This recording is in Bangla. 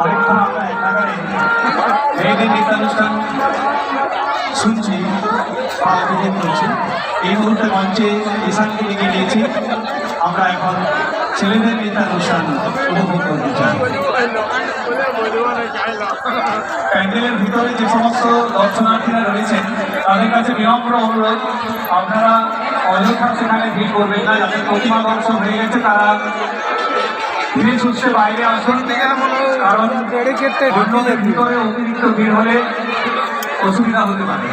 অনেকক্ষণ আমরা এলাকায় মেয়েদের নৃত্যানুষ্ঠান শুনছি বা উপভোগ করছি। এই মুহূর্তে মঞ্চে ঈশানকে ডেকে নিয়েছি, আমরা এখন ছেলেদের নৃত্যানুষ্ঠান উপভোগ করতে চাই। প্যান্ডেলের ভিতরে যে সমস্ত দর্শনার্থীরা রয়েছেন তাদের কাছে বিনম্র অনুরোধ, আপনারা অযথা সেখানে ভিড় করবেন না। যাদের প্রতিমা দর্শন হয়ে গেছে তারা ধীরে সুস্থে বাইরে আসুন, কারণ অন্যদের ভিতরে অতিরিক্ত ভিড় হলে অসুবিধা হতে পারে।